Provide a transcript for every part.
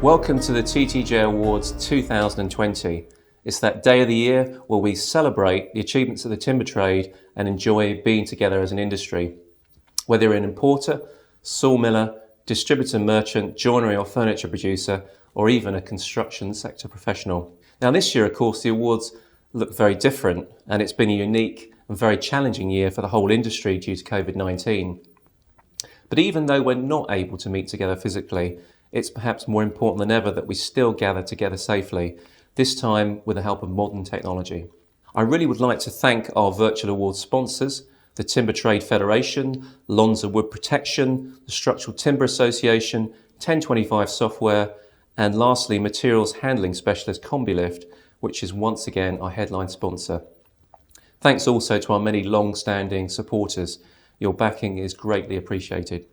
Welcome to the TTJ Awards 2020. It's that day of the year where we celebrate the achievements of the timber trade and enjoy being together as an industry. Whether you're an importer, sawmiller, distributor, merchant, joinery or furniture producer, or even a construction sector professional. Now this year, of course, the awards look very different, and it's been a unique and very challenging year for the whole industry due to COVID-19. But even though we're not able to meet together physically, it's perhaps more important than ever that we still gather together safely, this time with the help of modern technology. I really would like to thank our virtual awards sponsors, the Timber Trade Federation, Lonza Wood Protection, the Structural Timber Association, 1025 Software, and lastly, materials handling specialist Combilift, which is once again our headline sponsor. Thanks also to our many long-standing supporters. Your backing is greatly appreciated.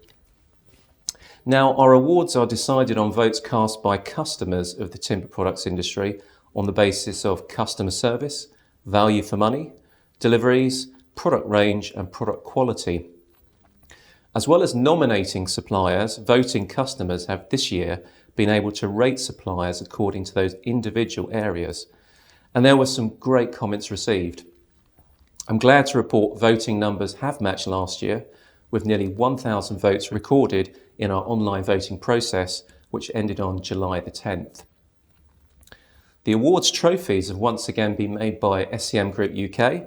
Now, our awards are decided on votes cast by customers of the timber products industry on the basis of customer service, value for money, deliveries, product range and product quality. As well as nominating suppliers, voting customers have this year been able to rate suppliers according to those individual areas. And there were some great comments received. I'm glad to report voting numbers have matched last year, with nearly 1,000 votes recorded in our online voting process, which ended on July the 10th. The awards trophies have once again been made by SCM Group UK,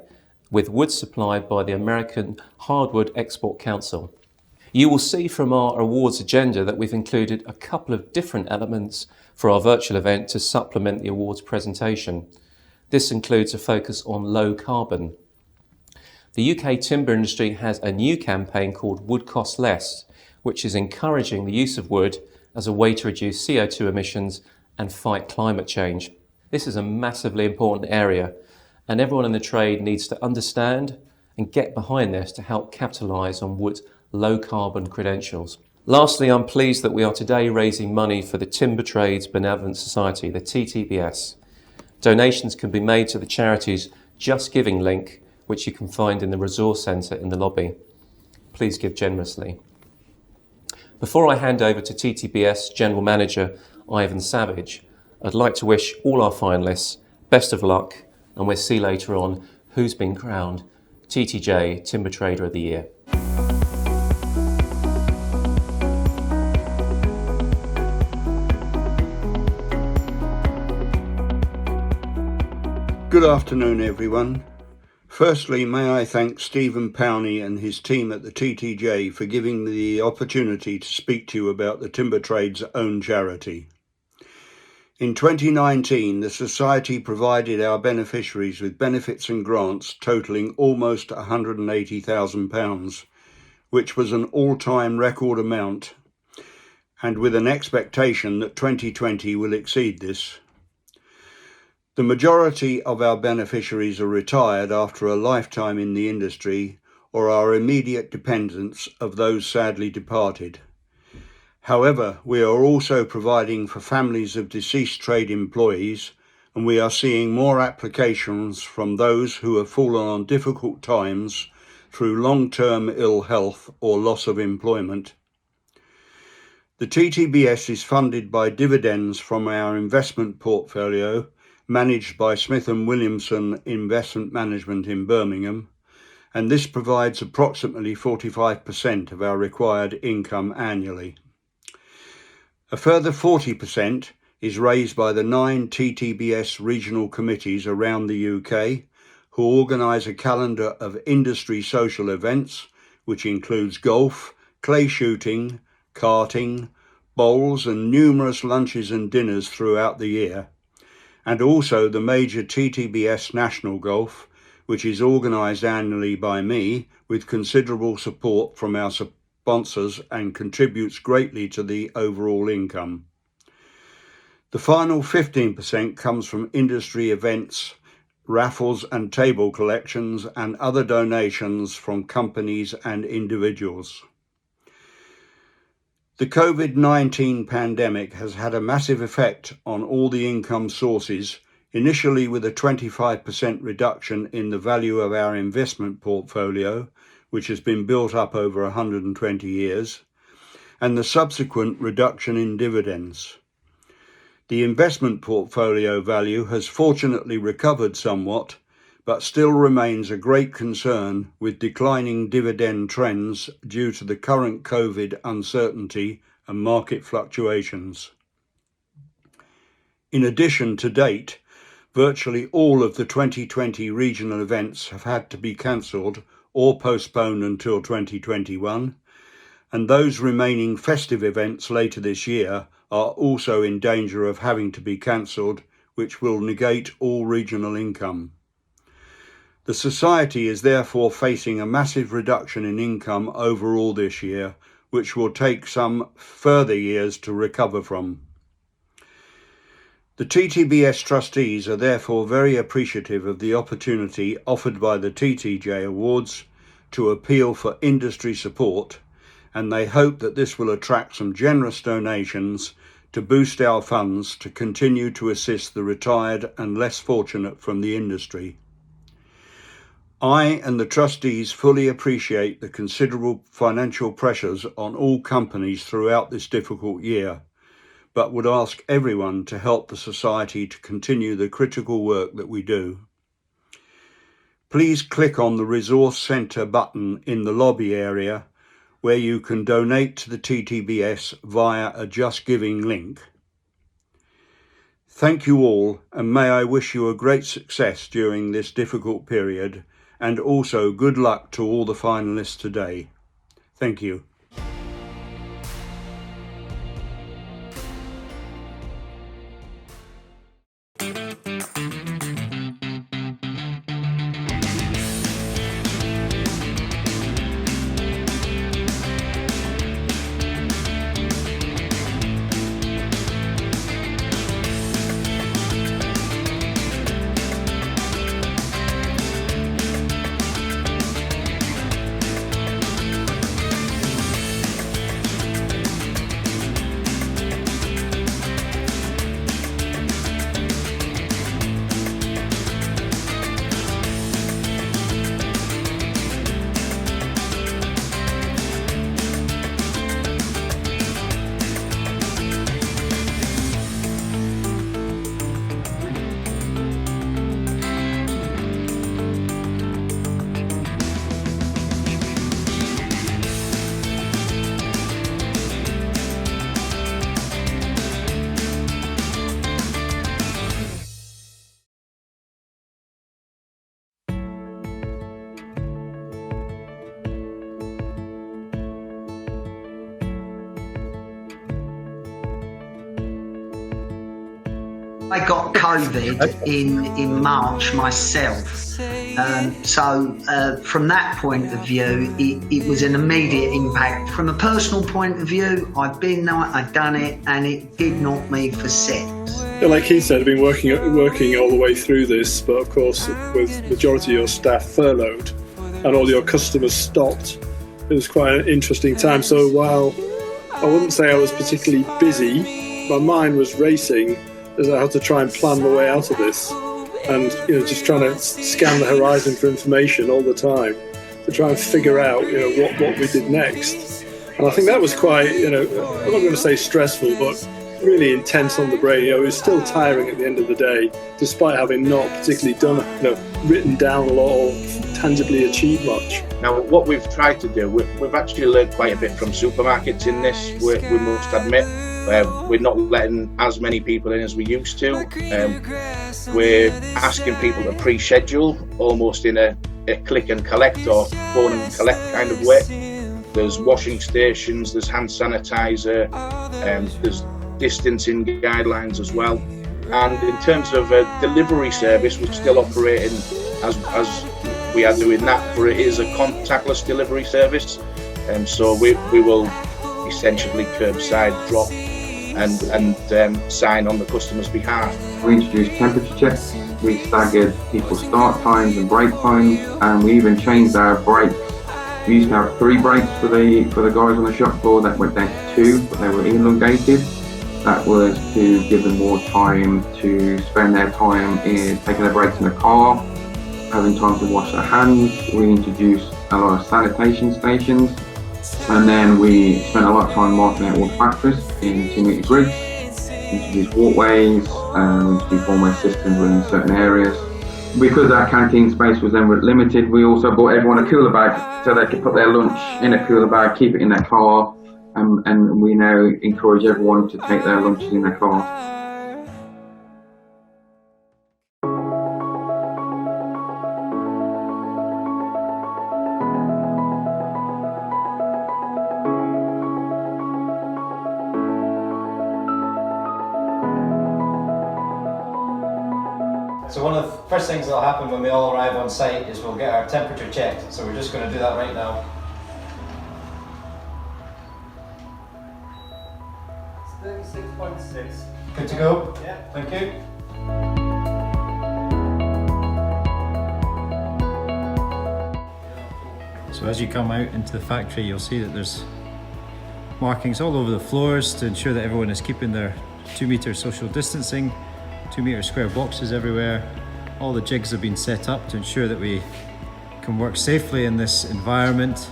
with wood supplied by the American Hardwood Export Council. You will see from our awards agenda that we've included a couple of different elements for our virtual event to supplement the awards presentation. This includes a focus on low carbon. The UK timber industry has a new campaign called Wood Costs Less, which is encouraging the use of wood as a way to reduce CO2 emissions and fight climate change. This is a massively important area, and everyone in the trade needs to understand and get behind this to help capitalise on wood's low carbon credentials. Lastly, I'm pleased that we are today raising money for the Timber Trades Benevolent Society, the TTBS. Donations can be made to the charity's Just Giving link, which you can find in the resource centre in the lobby. Please give generously. Before I hand over to TTBS General Manager Ivan Savage, I'd like to wish all our finalists best of luck, and we'll see later on who's been crowned TTJ Timber Trader of the Year. Good afternoon, everyone. Firstly, may I thank Stephen Powney and his team at the TTJ for giving me the opportunity to speak to you about the Timber Trade's own charity. In 2019, the Society provided our beneficiaries with benefits and grants totalling almost £180,000, which was an all-time record amount, and with an expectation that 2020 will exceed this. The majority of our beneficiaries are retired after a lifetime in the industry or are immediate dependents of those sadly departed. However, we are also providing for families of deceased trade employees, and we are seeing more applications from those who have fallen on difficult times through long-term ill health or loss of employment. The TTBS is funded by dividends from our investment portfolio, managed by Smith & Williamson Investment Management in Birmingham, and this provides approximately 45% of our required income annually. A further 40% is raised by the 9 TTBS regional committees around the UK, who organise a calendar of industry social events, which includes golf, clay shooting, karting, bowls and numerous lunches and dinners throughout the year, and also the major TTBS National Golf, which is organised annually by me with considerable support from our sponsors and contributes greatly to the overall income. The final 15% comes from industry events, raffles and table collections and other donations from companies and individuals. The COVID-19 pandemic has had a massive effect on all the income sources, initially with a 25% reduction in the value of our investment portfolio, which has been built up over 120 years, and the subsequent reduction in dividends. The investment portfolio value has fortunately recovered somewhat, but still remains a great concern with declining dividend trends due to the current COVID uncertainty and market fluctuations. In addition, to date, virtually all of the 2020 regional events have had to be cancelled or postponed until 2021, and those remaining festive events later this year are also in danger of having to be cancelled, which will negate all regional income. The Society is therefore facing a massive reduction in income overall this year, which will take some further years to recover from. The TTBS trustees are therefore very appreciative of the opportunity offered by the TTJ Awards to appeal for industry support, and they hope that this will attract some generous donations to boost our funds to continue to assist the retired and less fortunate from the industry. I and the trustees fully appreciate the considerable financial pressures on all companies throughout this difficult year, but would ask everyone to help the Society to continue the critical work that we do. Please click on the Resource Centre button in the lobby area where you can donate to the TTBS via a Just Giving link. Thank you all, and may I wish you a great success during this difficult period, and also good luck to all the finalists today. Thank you. I got COVID in March myself. So from that point of view, it was an immediate impact. From a personal point of view, I've been there, I've done it, and it did knock me for six. Like he said, I've been working all the way through this, but of course, with majority of your staff furloughed and all your customers stopped, it was quite an interesting time. So while I wouldn't say I was particularly busy, my mind was racing as I had to try and plan my way out of this, and just trying to scan the horizon for information all the time to try and figure out what we did next. And I think that was quite I'm not going to say stressful, but really intense on the brain. It was still tiring at the end of the day, despite having not particularly done written down a lot or tangibly achieved much. Now, what we've tried to do, we've actually learned quite a bit from supermarkets in this, we must admit. We're not letting as many people in as we used to. We're asking people to pre-schedule, almost in a click and collect or phone and collect kind of way. There's washing stations, there's hand sanitizer, there's distancing guidelines as well. And in terms of a delivery service, we're still operating as we are doing that, but it is a contactless delivery service. So we will essentially curbside drop and sign on the customer's behalf. We introduced temperature checks, we staggered people's start times and break times, and we even changed our breaks. We used to have 3 breaks for the guys on the shop floor, that went down to 2, but they were elongated. That was to give them more time to spend their time in taking their breaks in the car, having time to wash their hands. We introduced a lot of sanitation stations, and then we spent a lot of time marking out all the factories in 2-metre grids. introduce walkways, introduce one-way systems within certain areas. Because our canteen space was then limited, we also bought everyone a cooler bag so they could put their lunch in a cooler bag, keep it in their car, and we now encourage everyone to take their lunches in their car. So one of the first things that will happen when we all arrive on site is we'll get our temperature checked. So we're just going to do that right now. It's 36.6. Good to go? Yeah. Thank you. So as you come out into the factory, you'll see that there's markings all over the floors to ensure that everyone is keeping their 2 meter social distancing. 2 meter square boxes everywhere. All the jigs have been set up to ensure that we can work safely in this environment.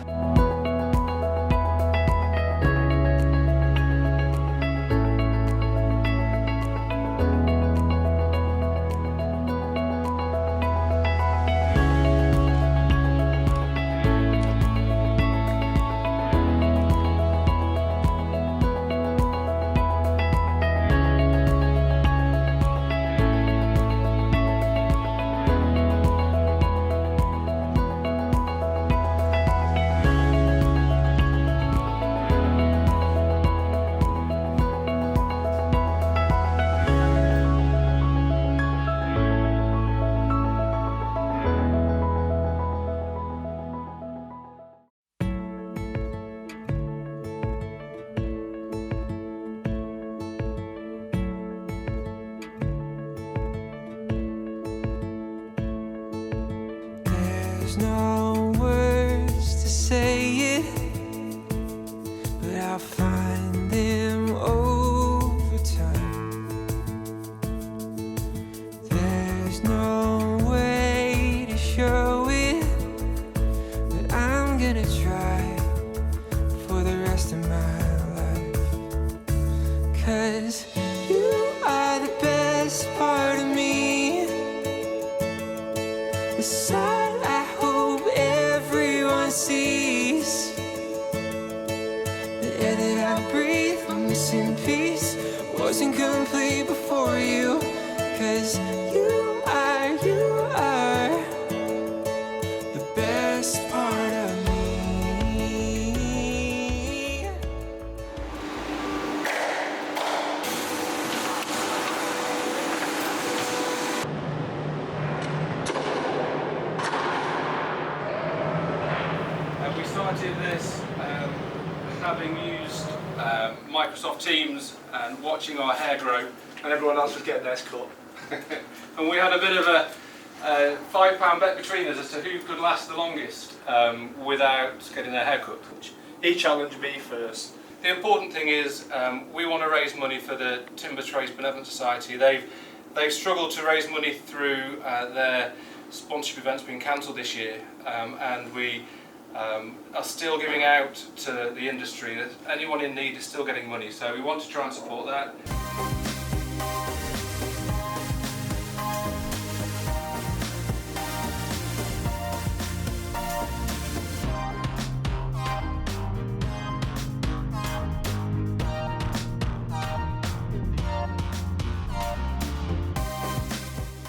There's no words to say it, but I'll find them over time. There's no way to show it, but I'm gonna try for the rest of my life. 'Cause you are the best part of me, the side I hope everyone sees, the air that I breathe, the missing piece wasn't complete before you. 'Cause you are the best part of me. We started this having used Microsoft Teams and watching our hair grow, and everyone else was getting theirs cut. And we had a bit of a £5 bet between us as to who could last the longest without getting their hair cut. He challenged me first. The important thing is we want to raise money for the Timber Trades Benevolent Society. They've struggled to raise money through their sponsorship events being cancelled this year, and we are still giving out to the industry. Anyone in need is still getting money, so we want to try and support that.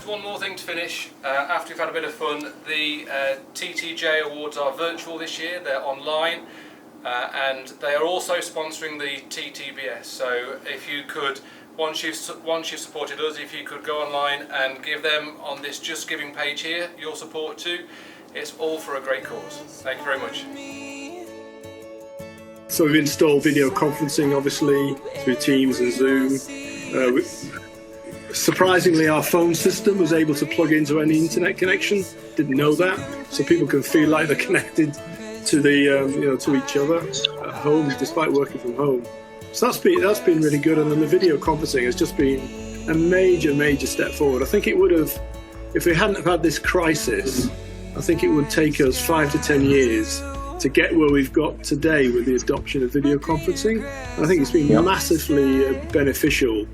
One more thing to finish, after we've had a bit of fun, the TTJ Awards are virtual this year, they're online, and they are also sponsoring the TTBS, so if you could, once you've supported us, if you could go online and give them on this Just Giving page here your support too, it's all for a great cause. Thank you very much. So we've installed video conferencing, obviously, through Teams and Zoom. Surprisingly, our phone system was able to plug into any internet connection. Didn't know that, so people can feel like they're connected to the to each other at home, despite working from home. So that's been really good. And then the video conferencing has just been a major step forward. I think it would have, if we hadn't have had this crisis, I think it would take us 5 to 10 years to get where we've got today with the adoption of video conferencing. And I think it's been massively beneficial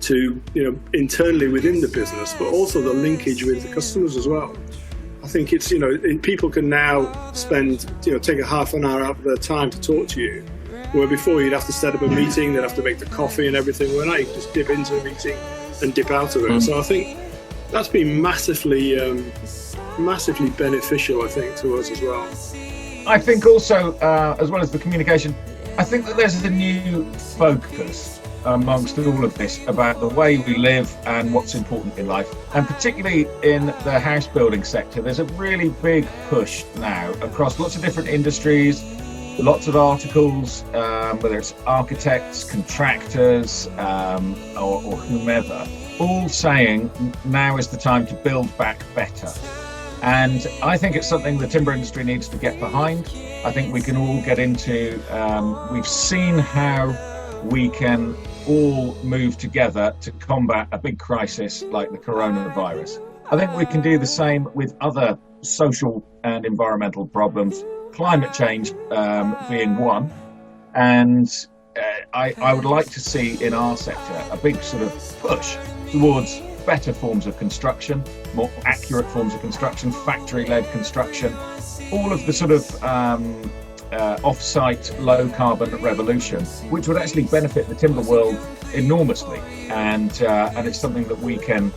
to, internally within the business, but also the linkage with the customers as well. I think it's, people can now spend, take a half an hour out of their time to talk to you, where before you'd have to set up a meeting, they'd have to make the coffee and everything. Well, now you can just dip into a meeting and dip out of it. So I think that's been massively beneficial, I think, to us as well. I think also, as well as the communication, I think that there's a new focus amongst all of this about the way we live and what's important in life. And particularly in the house building sector, there's a really big push now across lots of different industries, lots of articles, whether it's architects, contractors, or whomever, all saying now is the time to build back better. And I think it's something the timber industry needs to get behind. I think we can all get into, we've seen how we can all move together to combat a big crisis like the coronavirus. I think we can do the same with other social and environmental problems, climate change being one. And I would like to see in our sector a big sort of push towards better forms of construction, more accurate forms of construction, factory-led construction, all of the sort of off-site low-carbon revolution, which would actually benefit the timber world enormously, and it's something that we can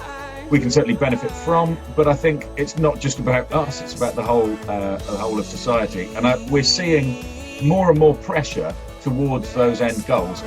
certainly benefit from. But I think it's not just about us; it's about the whole of society, and we're seeing more and more pressure towards those end goals.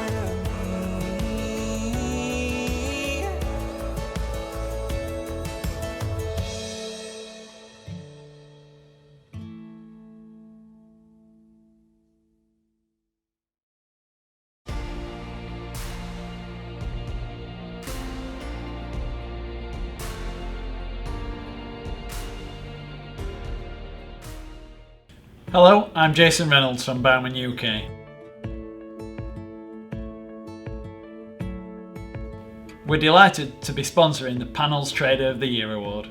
Hello, I'm Jason Reynolds from Bowman UK. We're delighted to be sponsoring the Panels Trader of the Year award.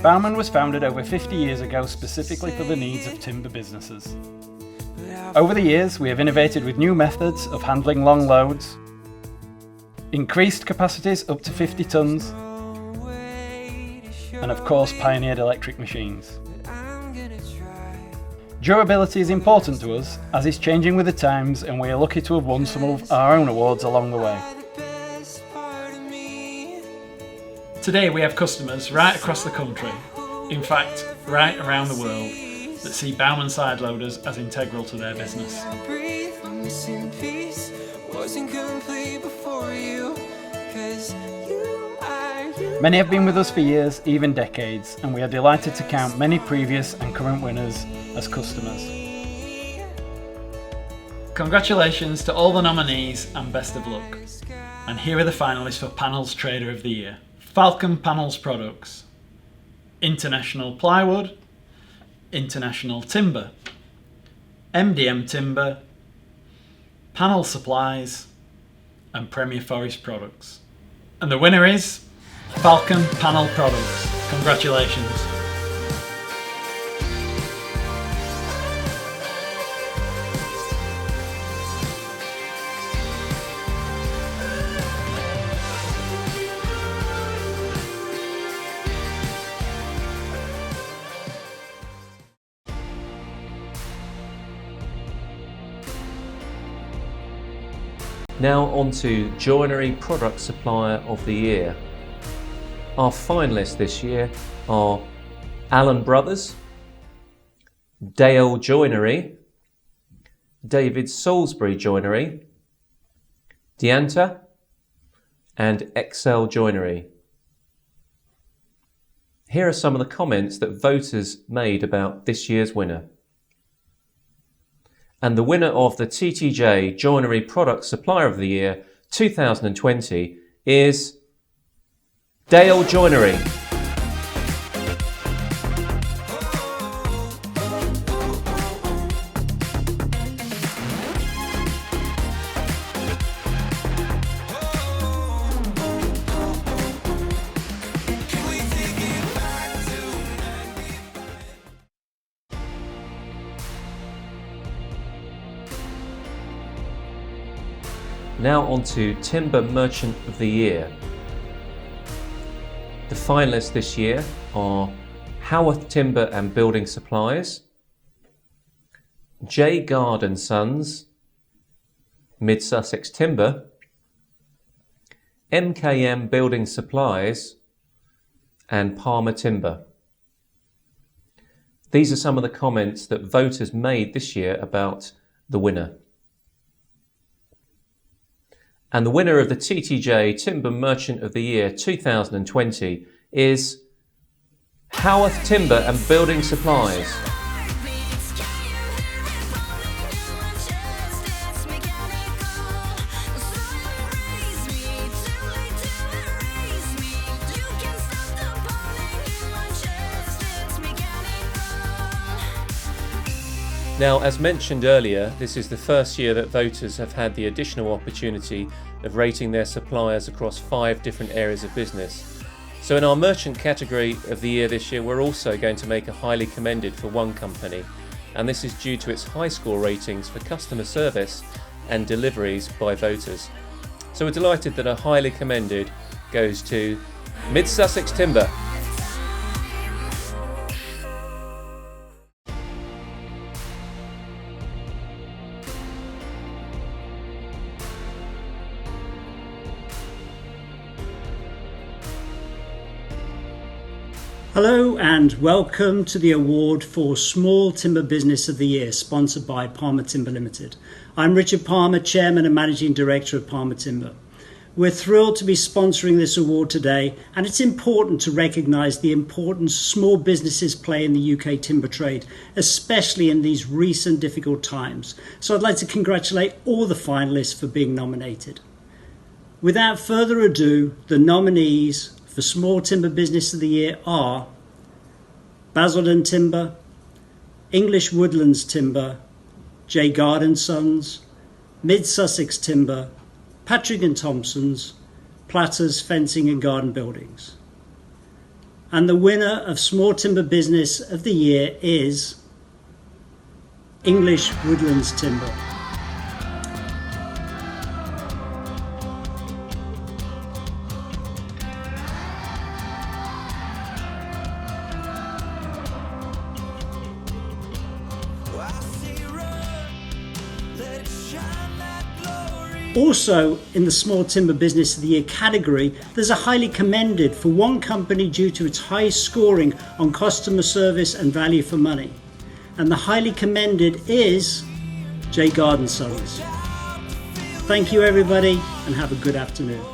Bowman was founded over 50 years ago specifically for the needs of timber businesses. Over the years, we have innovated with new methods of handling long loads, increased capacities up to 50 tonnes, and of course pioneered electric machines. Durability is important to us, as it's changing with the times, and we are lucky to have won some of our own awards along the way. Today we have customers right across the country, in fact right around the world, that see Bowman side loaders as integral to their business. Many have been with us for years, even decades, and we are delighted to count many previous and current winners as customers. Congratulations to all the nominees and best of luck. And here are the finalists for Panels Trader of the Year. Falcon Panels Products, International Plywood, International Timber, MDM Timber, Panel Supplies, and Premier Forest Products. And the winner is Falcon Panel Products. Congratulations. Now on to Joinery Product Supplier of the Year. Our finalists this year are Allen Brothers, Dale Joinery, David Salisbury Joinery, Deanta, and Excel Joinery. Here are some of the comments that voters made about this year's winner. And the winner of the TTJ Joinery Product Supplier of the Year 2020 is Dale Joinery. Now on to Timber Merchant of the Year. The finalists this year are Howarth Timber and Building Supplies, J. Garden Sons, Mid Sussex Timber, MKM Building Supplies, and Palmer Timber. These are some of the comments that voters made this year about the winner. And the winner of the TTJ Timber Merchant of the Year 2020 is Howarth Timber and Building Supplies. Now, as mentioned earlier, this is the first year that voters have had the additional opportunity of rating their suppliers across 5 different areas of business. So in our merchant category of the year this year, we're also going to make a highly commended for one company, and this is due to its high score ratings for customer service and deliveries by voters. So we're delighted that a highly commended goes to Mid Sussex Timber. Hello and welcome to the award for Small Timber Business of the Year, sponsored by Palmer Timber Limited. I'm Richard Palmer, Chairman and Managing Director of Palmer Timber. We're thrilled to be sponsoring this award today, and it's important to recognise the importance small businesses play in the UK timber trade, especially in these recent difficult times. So I'd like to congratulate all the finalists for being nominated. Without further ado, the nominees for Small Timber Business of the Year are Basildon Timber, English Woodlands Timber, J. Garden Sons, Mid Sussex Timber, Patrick and Thompson's, Platters Fencing and Garden Buildings. And the winner of Small Timber Business of the Year is English Woodlands Timber. Also, in the Small Timber Business of the Year category, there's a highly commended for one company due to its high scoring on customer service and value for money. And the highly commended is J. Garden Sons. Thank you everybody and have a good afternoon.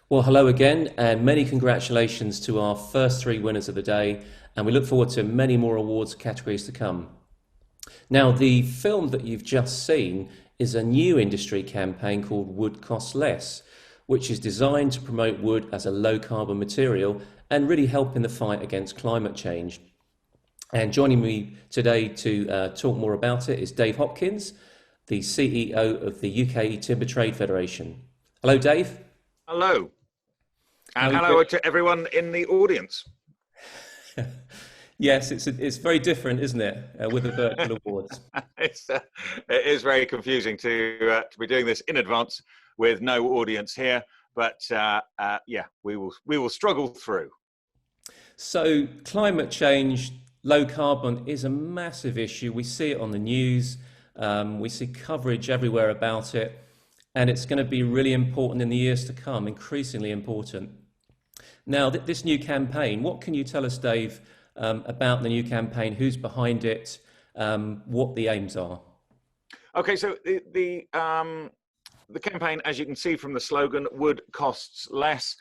Well, hello again, and many congratulations to our first 3 winners of the day, and we look forward to many more awards categories to come. Now, the film that you've just seen is a new industry campaign called Wood Costs Less, which is designed to promote wood as a low-carbon material and really help in the fight against climate change. And joining me today to talk more about it is Dave Hopkins, the CEO of the UK Timber Trade Federation. Hello, Dave. Hello. And hello to everyone in the audience. Yes, it's very different, isn't it, with the virtual awards? It is very confusing to be doing this in advance with no audience here, but yeah, we will struggle through. So climate change, low carbon is a massive issue. We see it on the news. We see coverage everywhere about it, and it's going to be really important in the years to come, increasingly important. Now, this new campaign, what can you tell us, Dave, about the new campaign? Who's behind it? What the aims are? Okay, so the campaign, as you can see from the slogan, "Wood costs less,"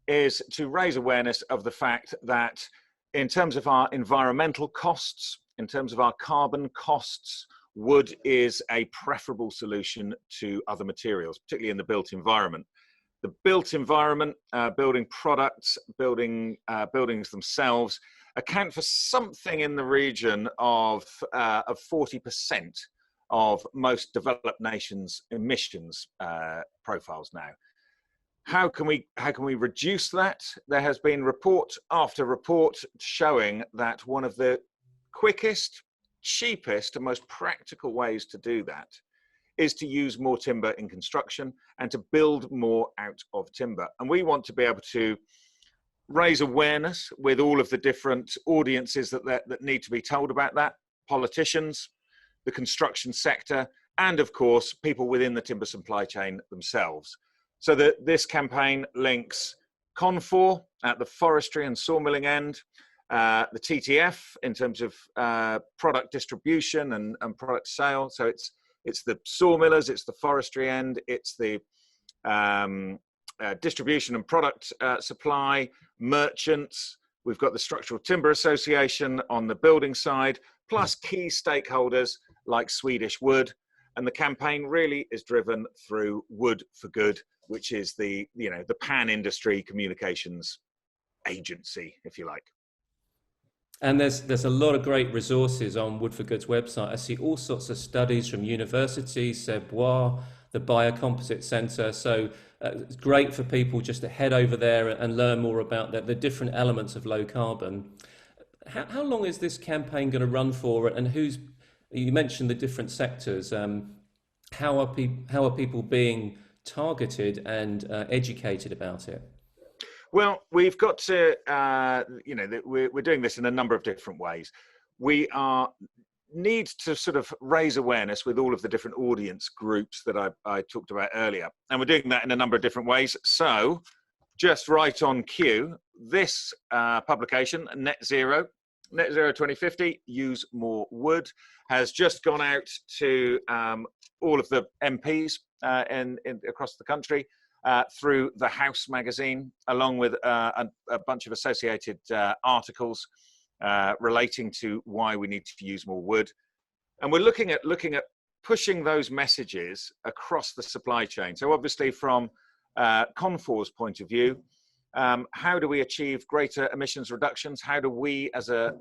is to raise awareness of the fact that in terms of our environmental costs, in terms of our carbon costs, wood is a preferable solution to other materials, particularly in the built environment. The built environment, building products, buildings themselves, account for something in the region of 40% of most developed nations' emissions profiles now. How can we reduce that? There has been report after report showing that one of the quickest, cheapest, and most practical ways to do that is to use more timber in construction and to build more out of timber. And we want to be able to raise awareness with all of the different audiences that need to be told about that: politicians, the construction sector, and of course, people within the timber supply chain themselves. So that this campaign links CONFOR at the forestry and sawmilling end, the TTF in terms of product distribution and product sale. So it's the sawmillers, it's the forestry end, it's the distribution and product supply, merchants. We've got the Structural Timber Association on the building side, plus key stakeholders like Swedish Wood. And the campaign really is driven through Wood for Good, which is the pan-industry communications agency, if you like. And there's a lot of great resources on Wood for Good's website. I see all sorts of studies from universities, Sebois, the Biocomposite Centre. So it's great for people just to head over there and learn more about the different elements of low carbon. How long is this campaign going to run for? And you mentioned the different sectors. How are people being targeted and educated about it? Well, we've got to, we're doing this in a number of different ways. We need to sort of raise awareness with all of the different audience groups that I talked about earlier. And we're doing that in a number of different ways. So just right on cue, this publication, Net Zero 2050, Use More Wood, has just gone out to all of the MPs across the country through the House magazine, along with a bunch of associated articles relating to why we need to use more wood. And we're looking at pushing those messages across the supply chain. So obviously from CONFOR's point of view, how do we achieve greater emissions reductions? How do we as an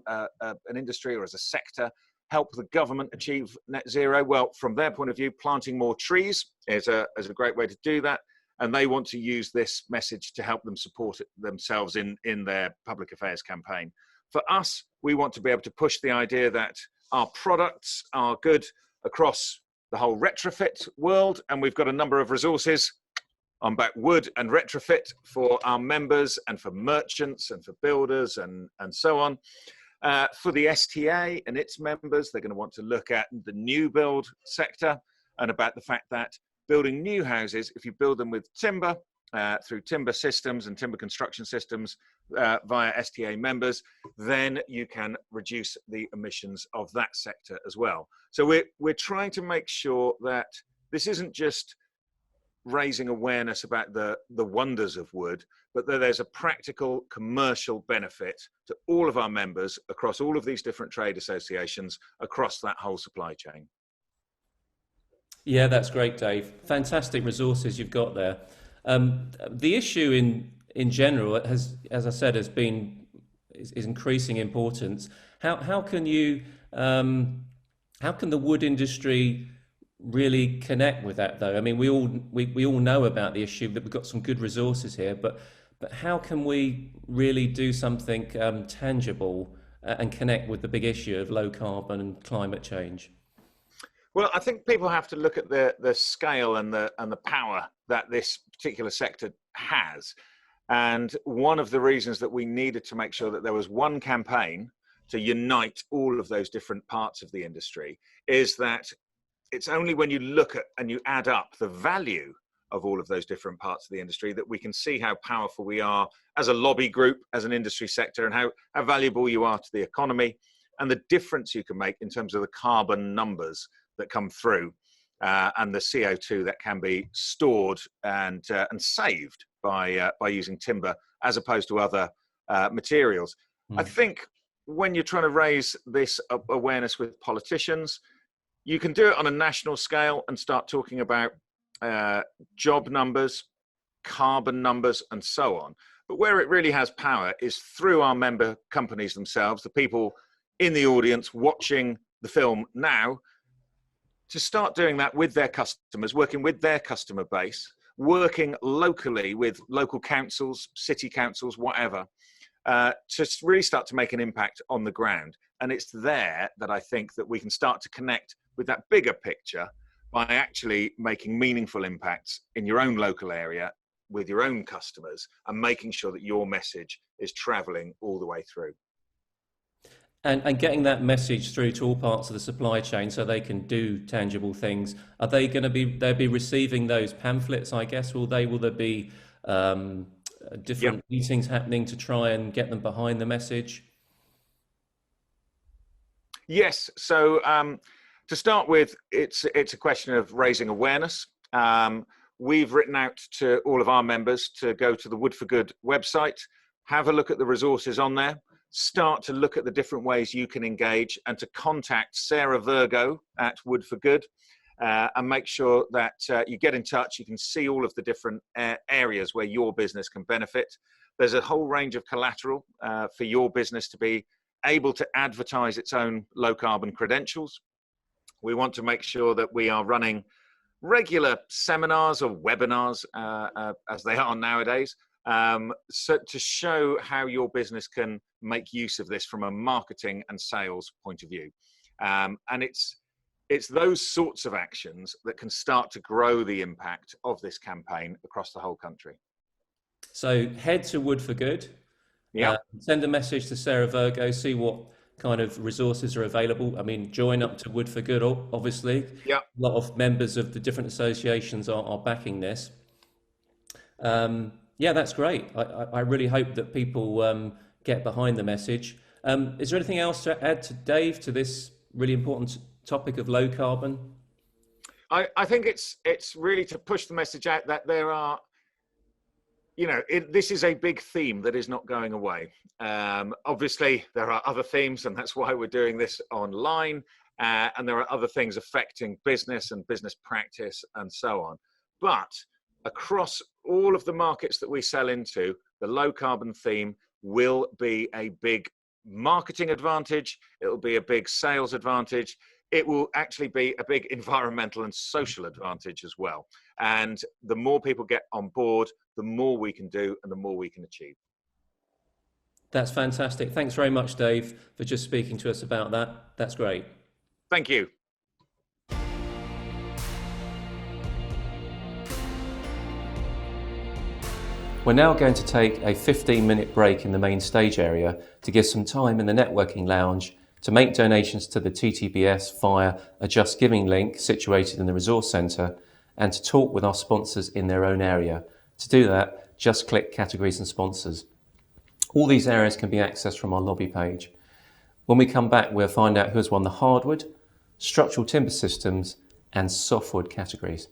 industry or as a sector help the government achieve net zero? Well, from their point of view, planting more trees is a great way to do that. And they want to use this message to help them support it themselves in their public affairs campaign. For us, we want to be able to push the idea that our products are good across the whole retrofit world. And we've got a number of resources on back wood and retrofit for our members and for merchants and for builders and so on. For the STA and its members, they're going to want to look at the new build sector and about the fact that building new houses, if you build them with timber, through timber systems and timber construction systems via STA members, then you can reduce the emissions of that sector as well. So we're trying to make sure that this isn't just raising awareness about the wonders of wood, but that there's a practical commercial benefit to all of our members across all of these different trade associations across that whole supply chain. Yeah, that's great, Dave. Fantastic resources you've got there. The issue in general has, as I said, is increasing importance. How can the wood industry really connect with that, though? I mean, we all know about the issue, that we've got some good resources here, but how can we really do something tangible and connect with the big issue of low carbon and climate change? Well, I think people have to look at the scale and the power that this particular sector has. And one of the reasons that we needed to make sure that there was one campaign to unite all of those different parts of the industry is that it's only when you look at and you add up the value of all of those different parts of the industry that we can see how powerful we are as a lobby group, as an industry sector, and how valuable you are to the economy, and the difference you can make in terms of the carbon numbers that come through and the CO2 that can be stored and saved by using timber as opposed to other materials. I think when you're trying to raise this awareness with politicians, you can do it on a national scale and start talking about job numbers, carbon numbers, and so on. But where it really has power is through our member companies themselves, the people in the audience watching the film now, to start doing that with their customers, working with their customer base, working locally with local councils, city councils, whatever, to really start to make an impact on the ground. And it's there that I think that we can start to connect with that bigger picture by actually making meaningful impacts in your own local area with your own customers and making sure that your message is traveling all the way through. And getting that message through to all parts of the supply chain so they can do tangible things. Are they going to be receiving those pamphlets, I guess? Will there be different meetings happening to try and get them behind the message? Yes. So to start with, it's a question of raising awareness. We've written out to all of our members to go to the Wood for Good website, have a look at the resources on there, start to look at the different ways you can engage, and to contact Sarah Virgo at Wood for Good and make sure that you get in touch. You can see all of the different areas where your business can benefit. There's a whole range of collateral for your business to be able to advertise its own low carbon credentials. We want to make sure that we are running regular seminars or webinars, as they are nowadays, so to show how your business can make use of this from a marketing and sales point of view. And it's those sorts of actions that can start to grow the impact of this campaign across the whole country. So head to Wood for Good. Send a message to Sarah Virgo, see what kind of resources are available. I mean, join up to Wood for Good, obviously. A lot of members of the different associations are backing this. Yeah, that's great. I really hope that people get behind the message. Is there anything else to add to Dave to this really important topic of low carbon? I think it's really to push the message out that there are, this is a big theme that is not going away. Obviously, there are other themes, and that's why we're doing this online. And there are other things affecting business and business practice and so on. But across all of the markets that we sell into, the low carbon theme will be a big marketing advantage. It will be a big sales advantage. It will actually be a big environmental and social advantage as well. And the more people get on board, the more we can do and the more we can achieve. That's fantastic. Thanks very much, Dave, for just speaking to us about that. That's great. Thank you. We're now going to take a 15-minute break in the main stage area to give some time in the networking lounge to make donations to the TTBS via a Just Giving link situated in the Resource Centre, and to talk with our sponsors in their own area. To do that, just click Categories and Sponsors. All these areas can be accessed from our lobby page. When we come back, we'll find out who has won the hardwood, structural timber systems and softwood categories.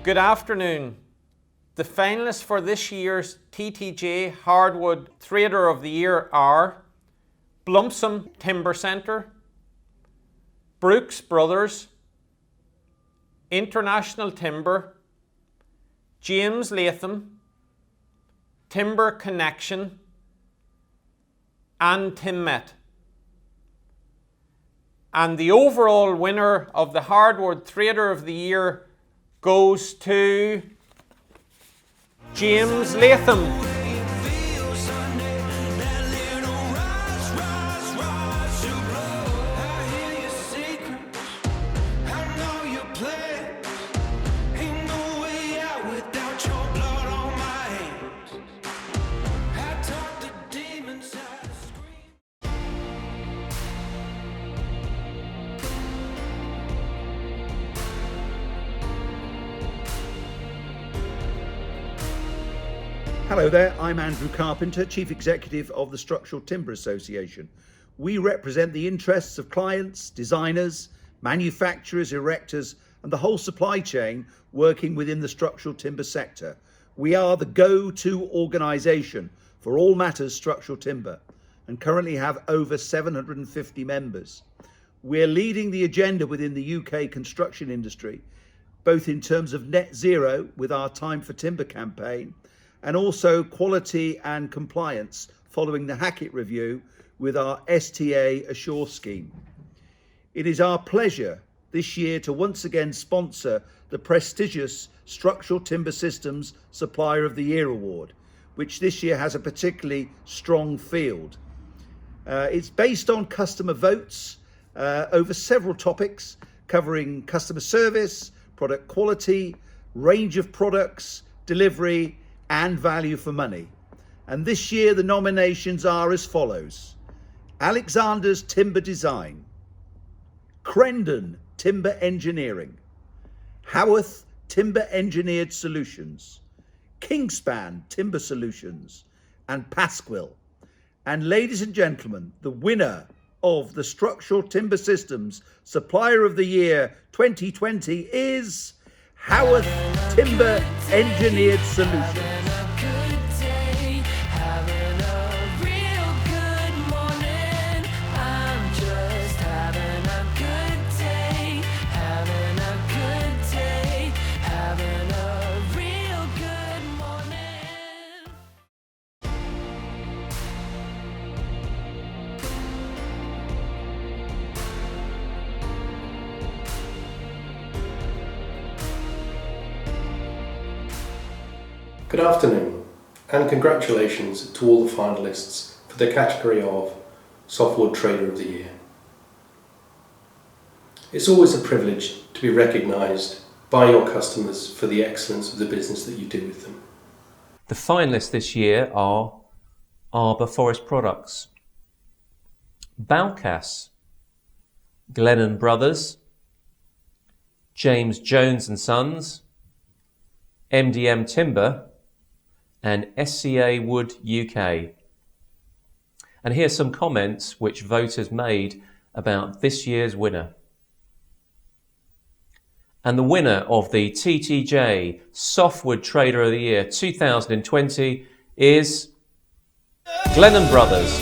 Good afternoon. The finalists for this year's TTJ Hardwood Trader of the Year are Blumsom Timber Centre, Brooks Brothers, International Timber, James Latham, Timber Connection, and Timmet. And the overall winner of the Hardwood Trader of the Year goes to James Latham. Hello there, I'm Andrew Carpenter, Chief Executive of the Structural Timber Association. We represent the interests of clients, designers, manufacturers, erectors, and the whole supply chain working within the structural timber sector. We are the go-to organisation for all matters structural timber and currently have over 750 members. We're leading the agenda within the UK construction industry, both in terms of net zero with our Time for Timber campaign, and also quality and compliance following the Hackett review with our STA Assure scheme. It is our pleasure this year to once again sponsor the prestigious Structural Timber Systems Supplier of the Year Award, which this year has a particularly strong field. It's based on customer votes over several topics covering customer service, product quality, range of products, delivery, and value for money. And this year the nominations are as follows: Alexander's Timber Design, Crendon Timber Engineering, Howarth Timber Engineered Solutions, Kingspan Timber Solutions, and Pasquill. And ladies and gentlemen, the winner of the Structural Timber Systems Supplier of the Year 2020 is Howarth Timber Engineered Solutions. Good afternoon, and congratulations to all the finalists for the category of Softwood Trader of the Year. It's always a privilege to be recognised by your customers for the excellence of the business that you do with them. The finalists this year are Arbor Forest Products, Balcas, Glennon Brothers, James Jones and Sons, MDM Timber, and SCA Wood UK. And here's some comments which voters made about this year's winner. And the winner of the TTJ Softwood Trader of the Year 2020 is Glennon Brothers.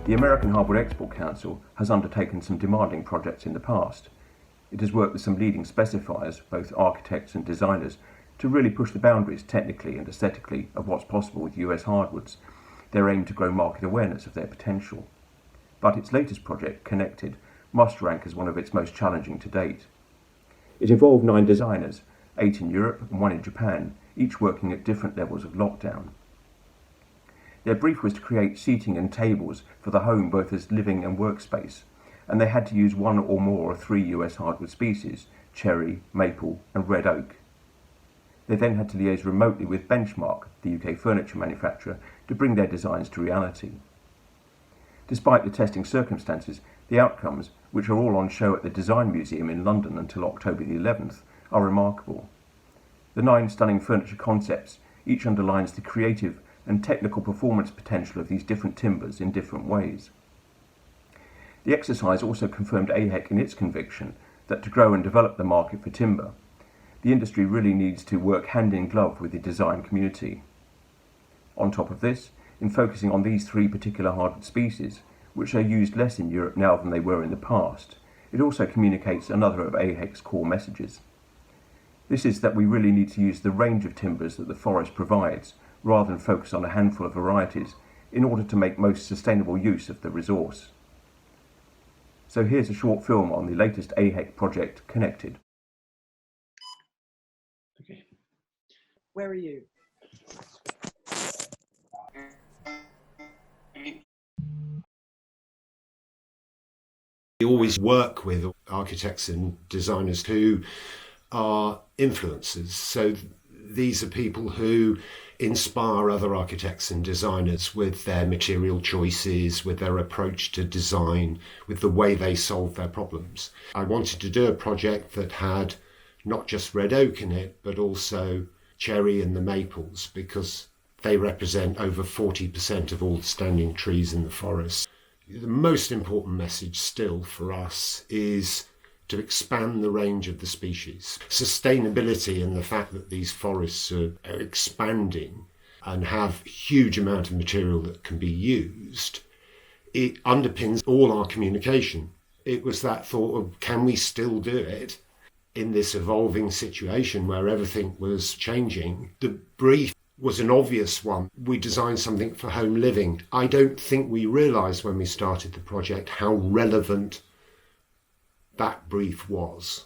The American Hardwood Export Council has undertaken some demanding projects in the past. It has worked with some leading specifiers, both architects and designers, to really push the boundaries technically and aesthetically of what's possible with US hardwoods, their aim to grow market awareness of their potential. But its latest project, Connected, must rank as one of its most challenging to date. It involved 9 designers, 8 in Europe and 1 in Japan, each working at different levels of lockdown. Their brief was to create seating and tables for the home both as living and workspace, and they had to use 1 or more of 3 US hardwood species, cherry, maple and red oak. They then had to liaise remotely with Benchmark, the UK furniture manufacturer, to bring their designs to reality. Despite the testing circumstances, the outcomes, which are all on show at the Design Museum in London until October the 11th, are remarkable. The 9 stunning furniture concepts each underlines the creative and technical performance potential of these different timbers in different ways. The exercise also confirmed AHEC in its conviction that to grow and develop the market for timber, the industry really needs to work hand in glove with the design community. On top of this, in focusing on these 3 particular hardwood species, which are used less in Europe now than they were in the past, it also communicates another of AHEC's core messages. This is that we really need to use the range of timbers that the forest provides, rather than focus on a handful of varieties, in order to make most sustainable use of the resource. So here's a short film on the latest AHEC project, Connected. Okay. Where are you? We always work with architects and designers who are influencers. So these are people who inspire other architects and designers with their material choices, with their approach to design, with the way they solve their problems. I wanted to do a project that had not just red oak in it, but also cherry and the maples, because they represent over 40% of all the standing trees in the forest. The most important message still for us is to expand the range of the species. Sustainability and the fact that these forests are expanding and have huge amount of material that can be used, it underpins all our communication. It was that thought of, can we still do it in this evolving situation where everything was changing? The brief was an obvious one. We designed something for home living. I don't think we realised when we started the project how relevant that brief was.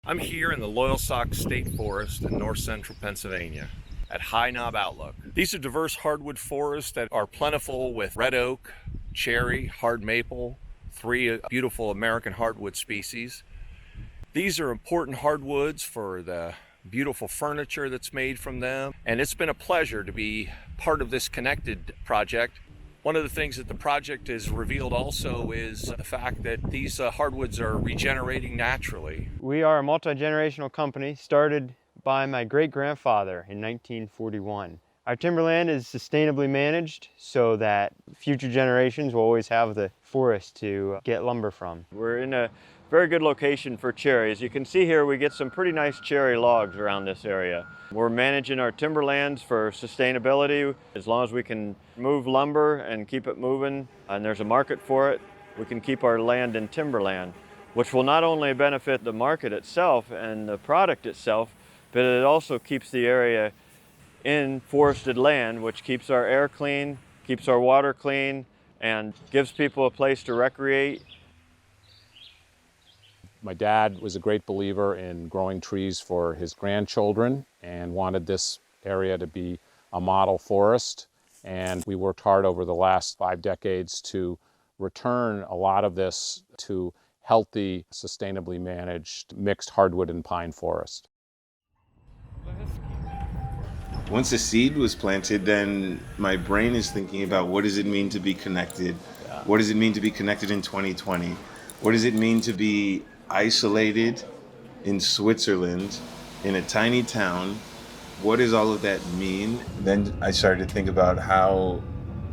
I'm here in the Loyalsock State Forest in north central Pennsylvania at High Knob Outlook. These are diverse hardwood forests that are plentiful with red oak, cherry, hard maple, 3 beautiful American hardwood species. These are important hardwoods for the beautiful furniture that's made from them, and it's been a pleasure to be part of this Connected project. One of the things that the project has revealed also is the fact that these hardwoods are regenerating naturally. We are a multi-generational company started by my great-grandfather in 1941. Our timberland is sustainably managed so that future generations will always have the forest to get lumber from. We're in a very good location for cherry. As you can see here, we get some pretty nice cherry logs around this area. We're managing our timberlands for sustainability. As long as we can move lumber and keep it moving, and there's a market for it, we can keep our land in timberland, which will not only benefit the market itself and the product itself, but it also keeps the area in forested land, which keeps our air clean, keeps our water clean, and gives people a place to recreate. My dad was a great believer in growing trees for his grandchildren and wanted this area to be a model forest. And we worked hard over the last 5 decades to return a lot of this to healthy, sustainably managed mixed hardwood and pine forest. Once the seed was planted, then my brain is thinking about what does it mean to be connected? What does it mean to be connected in 2020? What does it mean to be isolated in Switzerland in a tiny town? What does all of that mean? Then I started to think about how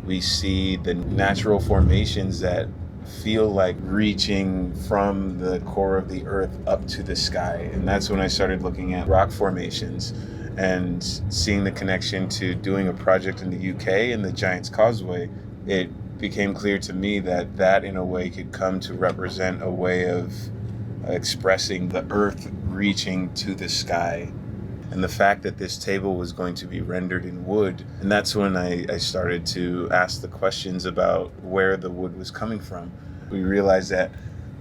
we see the natural formations that feel like reaching from the core of the earth up to the sky. And that's when I started looking at rock formations and seeing the connection to doing a project in the UK and the Giant's Causeway. It became clear to me that that in a way could come to represent a way of expressing the earth reaching to the sky, and the fact that this table was going to be rendered in wood. And that's when I started to ask the questions about where the wood was coming from. We realized that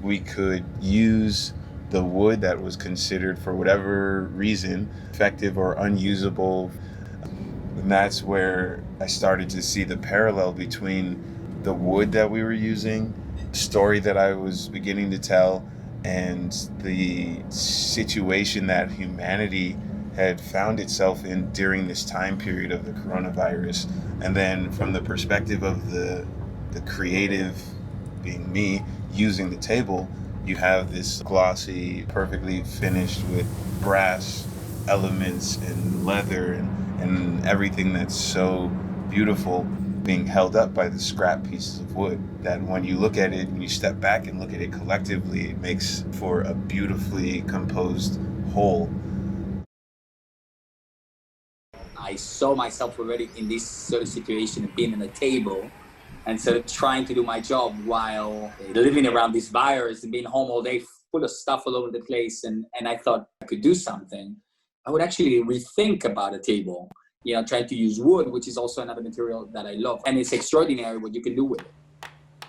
we could use the wood that was considered, for whatever reason, effective or unusable. And that's where I started to see the parallel between the wood that we were using, the story that I was beginning to tell, and the situation that humanity had found itself in during this time period of the coronavirus. And then from the perspective of the creative, being me, using the table, you have this glossy, perfectly finished with brass elements and leather and everything that's so beautiful being held up by the scrap pieces of wood, that when you look at it, when you step back and look at it collectively, it makes for a beautifully composed whole. I saw myself already in this sort of situation of being on a table and sort of trying to do my job while living around this virus and being home all day full of stuff all over the place. And I thought I could do something. I would actually rethink about a table, trying to use wood, which is also another material that I love. And it's extraordinary what you can do with it.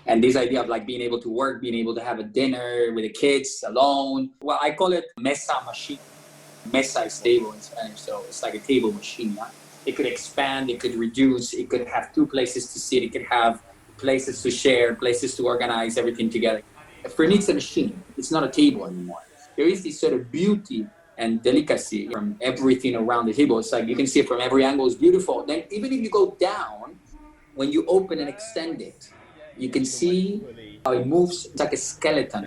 And this idea of like being able to work, being able to have a dinner with the kids alone. Well, I call it mesa machine. Mesa is table in Spanish, so it's like a table machine. Yeah? It could expand, it could reduce, it could have two places to sit, it could have places to share, places to organize everything together. For me, it's a machine. It's not a table anymore. There is this sort of beauty and delicacy from everything around the table. It's like you can see it from every angle. It's beautiful. Then even if you go down, when you open and extend it, you can see how it moves. It's like a skeleton.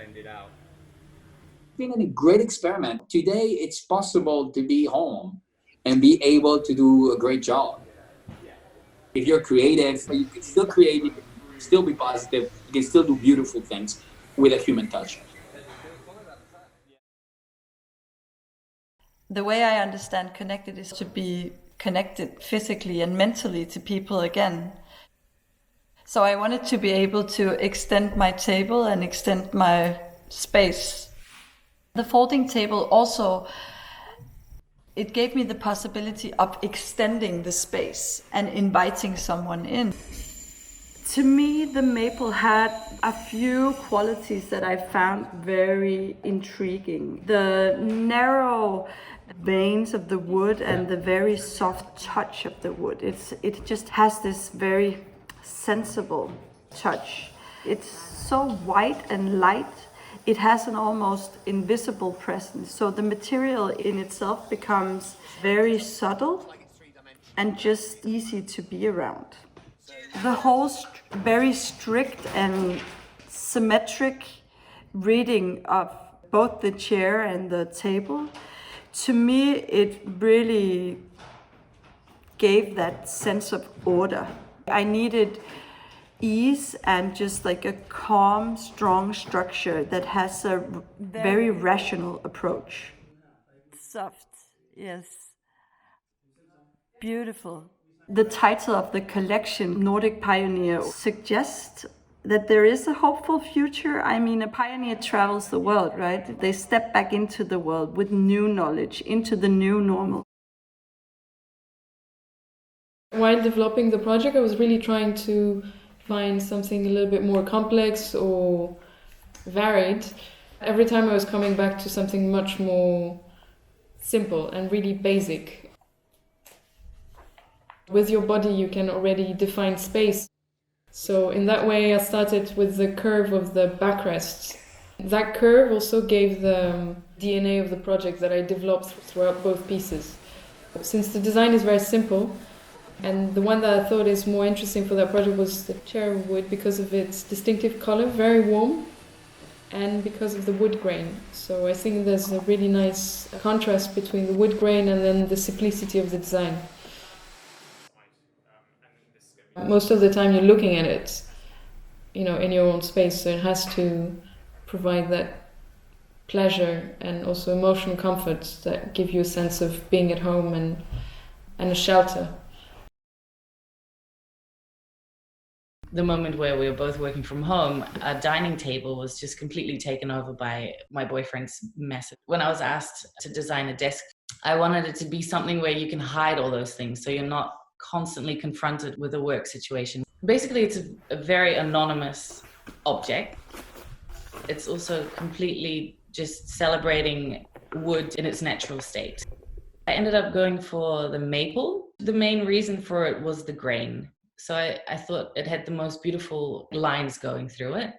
Been a great experiment. Today, it's possible to be home and be able to do a great job. If you're creative, you can still create, you can still be positive, you can still do beautiful things with a human touch. The way I understand connected is to be connected physically and mentally to people again. So I wanted to be able to extend my table and extend my space. The folding table also, it gave me the possibility of extending the space and inviting someone in. To me, the maple had a few qualities that I found very intriguing. The narrow veins of the wood and the very soft touch of the wood. It just has this very sensible touch. It's so white and light. It has an almost invisible presence. So the material in itself becomes very subtle and just easy to be around. The whole very strict and symmetric reading of both the chair and the table, to me, it really gave that sense of order. I needed ease and just like a calm, strong structure that has a very rational approach. Soft, yes. Beautiful. The title of the collection, Nordic Pioneer, suggests that there is a hopeful future. I mean, a pioneer travels the world, right? They step back into the world with new knowledge, into the new normal. While developing the project, I was really trying to find something a little bit more complex or varied. Every time I was coming back to something much more simple and really basic. With your body, you can already define space. So in that way, I started with the curve of the backrest. That curve also gave the DNA of the project that I developed throughout both pieces. Since the design is very simple, and the one that I thought is more interesting for that project was the chair wood because of its distinctive color, very warm, and because of the wood grain. So I think there's a really nice contrast between the wood grain and then the simplicity of the design. Most of the time you're looking at it, in your own space, so it has to provide that pleasure and also emotional comfort that give you a sense of being at home and a shelter. The moment where we were both working from home, our dining table was just completely taken over by my boyfriend's mess. When I was asked to design a desk, I wanted it to be something where you can hide all those things so you're not constantly confronted with a work situation. Basically, it's a very anonymous object. It's also completely just celebrating wood in its natural state. I ended up going for the maple. The main reason for it was the grain. So I thought it had the most beautiful lines going through it.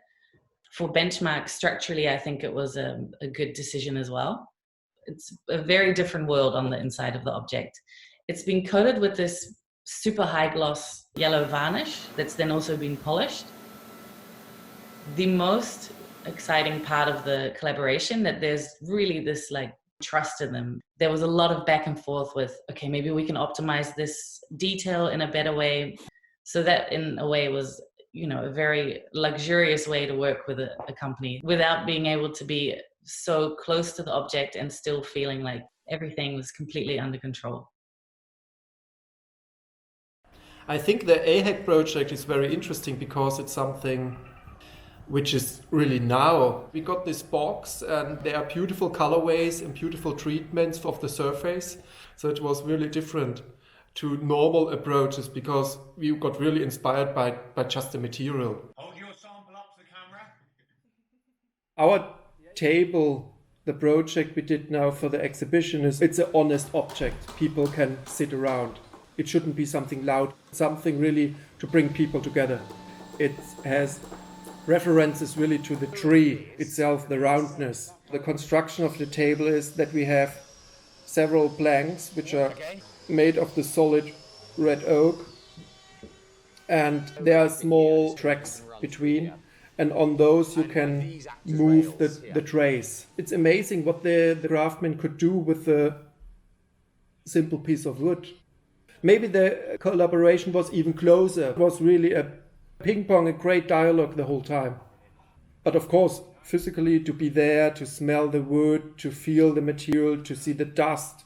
For benchmark, structurally, I think it was a good decision as well. It's a very different world on the inside of the object. It's been coated with this super high gloss yellow varnish that's then also been polished. The most exciting part of the collaboration, that there's really this like trust in them. There was a lot of back and forth with, okay, maybe we can optimize this detail in a better way. So that in a way was, you know, a very luxurious way to work with a company without being able to be so close to the object and still feeling like everything was completely under control. I think the AHEC project is very interesting because it's something which is really now. We got this box and there are beautiful colorways and beautiful treatments of the surface. So it was really different to normal approaches because we got really inspired by just the material. Hold your sample up to the camera. Our table, the project we did now for the exhibition, it's an honest object. People can sit around. It shouldn't be something loud, something really to bring people together. It has references really to the tree itself, the roundness. The construction of the table is that we have several planks which are made of the solid red oak, and there are small tracks between, and on those you can move the trays. It's amazing what the craftsman could do with a simple piece of wood. Maybe the collaboration was even closer. It was really a ping pong, a great dialogue the whole time. But of course, physically to be there, to smell the wood, to feel the material, to see the dust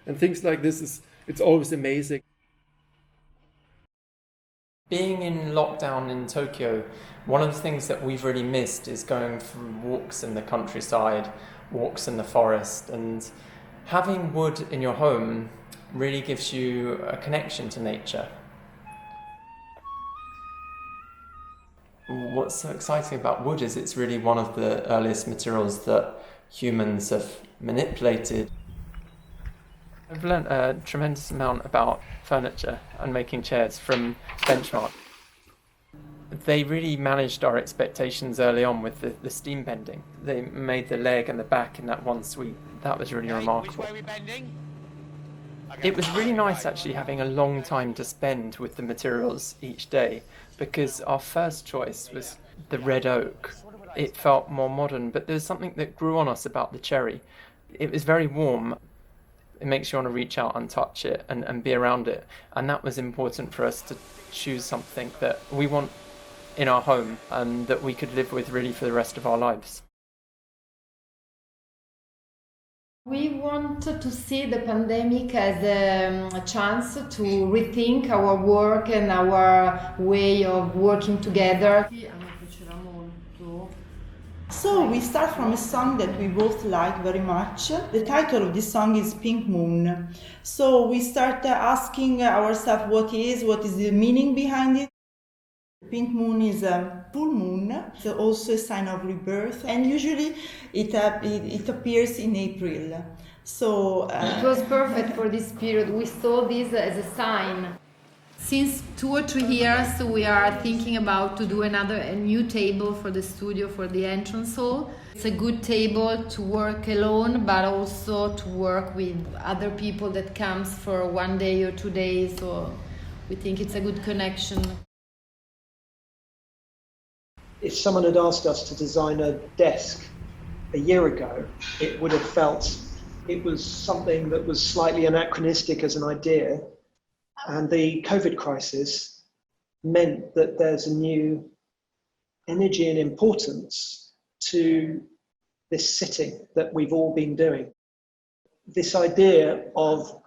and things like this, it's always amazing. Being in lockdown in Tokyo, one of the things that we've really missed is going for walks in the countryside, walks in the forest, and having wood in your home really gives you a connection to nature. What's so exciting about wood is it's really one of the earliest materials that humans have manipulated. I've learned a tremendous amount about furniture and making chairs from Benchmark. They really managed our expectations early on with the steam bending. They made the leg and the back in that one sweep. That was really remarkable. It was really nice actually having a long time to spend with the materials each day, because our first choice was the red oak. It felt more modern, but there was something that grew on us about the cherry. It was very warm. It makes you want to reach out and touch it and be around it. And that was important for us to choose something that we want in our home and that we could live with really for the rest of our lives. We want to see the pandemic as a chance to rethink our work and our way of working together. So we start from a song that we both like very much. The title of this song is Pink Moon. So we start asking ourselves what is the meaning behind it. Pink moon is a full moon, it's also a sign of rebirth, and usually it appears in April. So it was perfect for this period. We saw this as a sign. Since 2 or 3 years, we are thinking about to do a new table for the studio, for the entrance hall. It's a good table to work alone, but also to work with other people that comes for 1 day or 2 days. So we think it's a good connection. If someone had asked us to design a desk a year ago, it would have felt it was something that was slightly anachronistic as an idea. And the COVID crisis meant that there's a new energy and importance to this sitting that we've all been doing. This idea of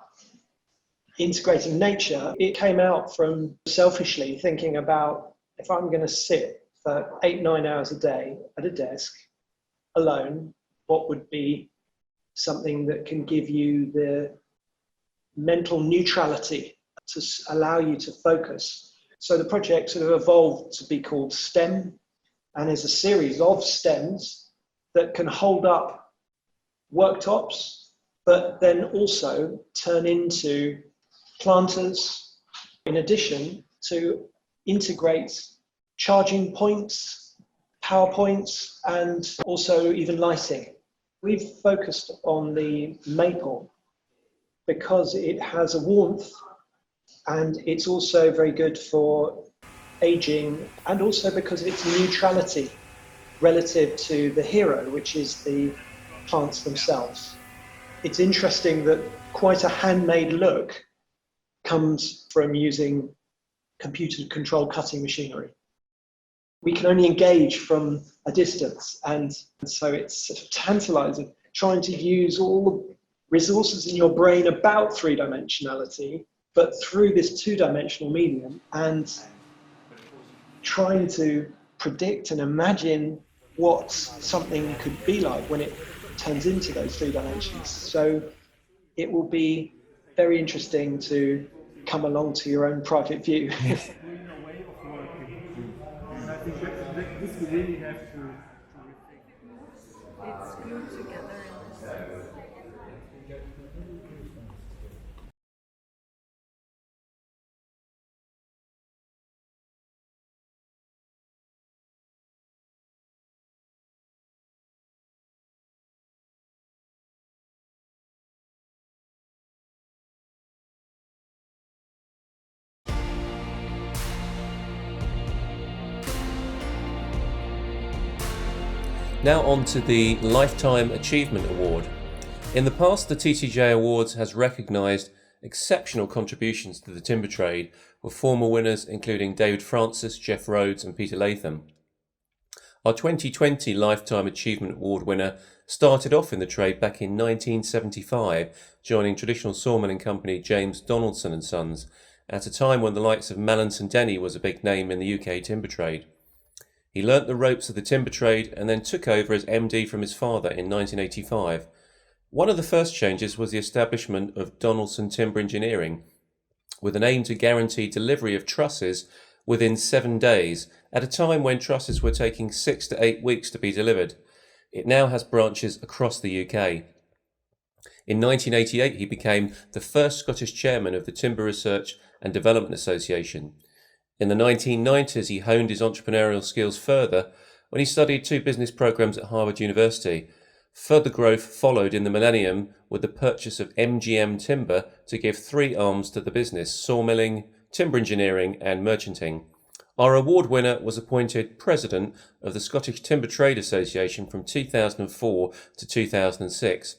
integrating nature, it came out from selfishly thinking about, if I'm going to sit for 8-9 hours a day at a desk alone, what would be something that can give you the mental neutrality to allow you to focus. So the project sort of evolved to be called STEM, and is a series of stems that can hold up worktops, but then also turn into planters, in addition to integrate charging points, power points, and also even lighting. We've focused on the maple because it has a warmth and it's also very good for aging, and also because of its neutrality relative to the hero, which is the plants themselves. It's interesting that quite a handmade look comes from using computer-controlled cutting machinery. We can only engage from a distance, and so it's sort of tantalizing trying to use all the resources in your brain about three-dimensionality, but through this two-dimensional medium, and trying to predict and imagine what something could be like when it turns into those three dimensions. So it will be very interesting to come along to your own private view. Yes. I think that this we really have to It's glued together in this. Now on to the Lifetime Achievement Award. In the past, the TTJ Awards has recognised exceptional contributions to the timber trade, with former winners including David Francis, Jeff Rhodes and Peter Latham. Our 2020 Lifetime Achievement Award winner started off in the trade back in 1975, joining traditional sawmilling company James Donaldson and Sons, at a time when the likes of Mallinson Denny was a big name in the UK timber trade. He learnt the ropes of the timber trade and then took over as MD from his father in 1985. One of the first changes was the establishment of Donaldson Timber Engineering, with an aim to guarantee delivery of trusses within 7 days, at a time when trusses were taking 6 to 8 weeks to be delivered. It now has branches across the UK. In 1988, he became the first Scottish chairman of the Timber Research and Development Association. In the 1990s, he honed his entrepreneurial skills further when he studied 2 business programs at Harvard University. Further growth followed in the millennium with the purchase of MGM Timber to give 3 arms to the business: sawmilling, timber engineering and merchanting. Our award winner was appointed President of the Scottish Timber Trade Association from 2004 to 2006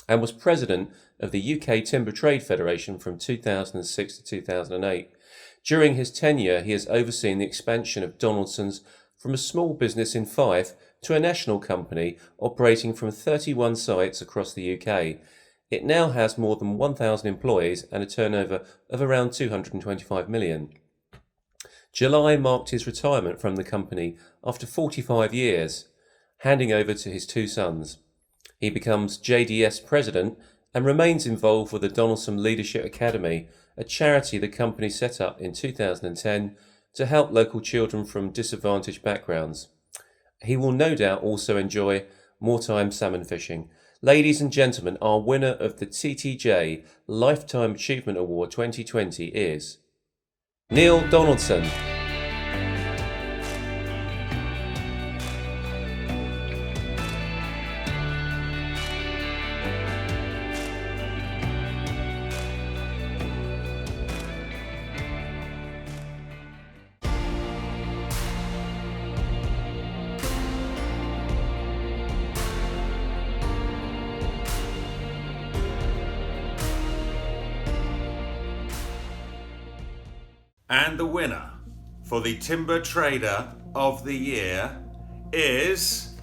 and was President of the UK Timber Trade Federation from 2006 to 2008. During his tenure, he has overseen the expansion of Donaldson's from a small business in Fife to a national company operating from 31 sites across the UK. It now has more than 1,000 employees and a turnover of around 225 million. July marked his retirement from the company after 45 years, handing over to his 2 sons. He becomes JDS President and remains involved with the Donaldson Leadership Academy, a charity the company set up in 2010 to help local children from disadvantaged backgrounds. He will no doubt also enjoy more time salmon fishing. Ladies and gentlemen, our winner of the TTJ Lifetime Achievement Award 2020 is Neil Donaldson. And the winner for the Timber Trader of the Year is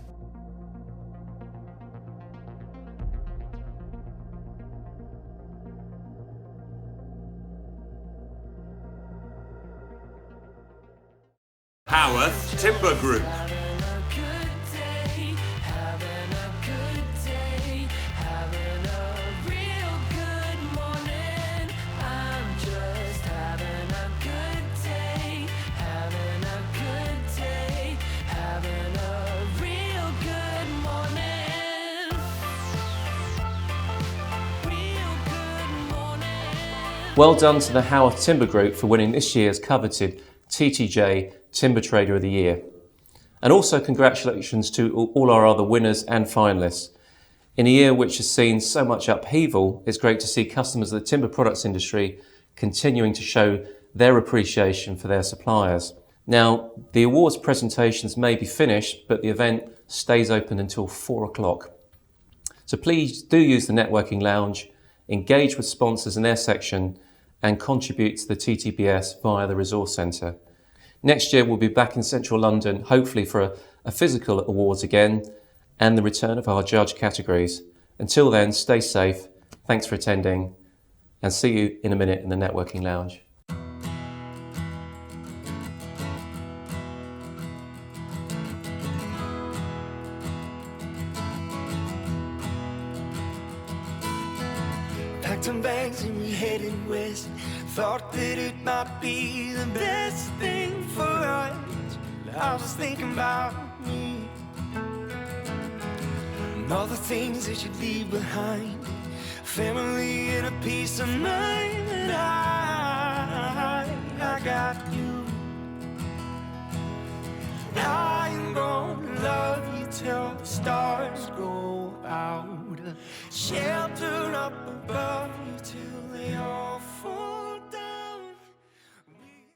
Howarth Timber Group. Well done to the Howarth Timber Group for winning this year's coveted TTJ Timber Trader of the Year. And also congratulations to all our other winners and finalists. In a year which has seen so much upheaval, it's great to see customers of the timber products industry continuing to show their appreciation for their suppliers. Now, the awards presentations may be finished, but the event stays open until 4 o'clock. So please do use the networking lounge, engage with sponsors in their section, and contribute to the TTBS via the Resource Centre. Next year we'll be back in central London, hopefully for a physical awards again, and the return of our judge categories. Until then, stay safe, thanks for attending, and see you in a minute in the networking lounge. Packed some bags and we headed west. Thought that it might be the best thing for us. I was thinking about me and all the things that you'd leave behind. Family and a peace of mind. And I got you. I am gonna love you till the stars go out. Shelter up above.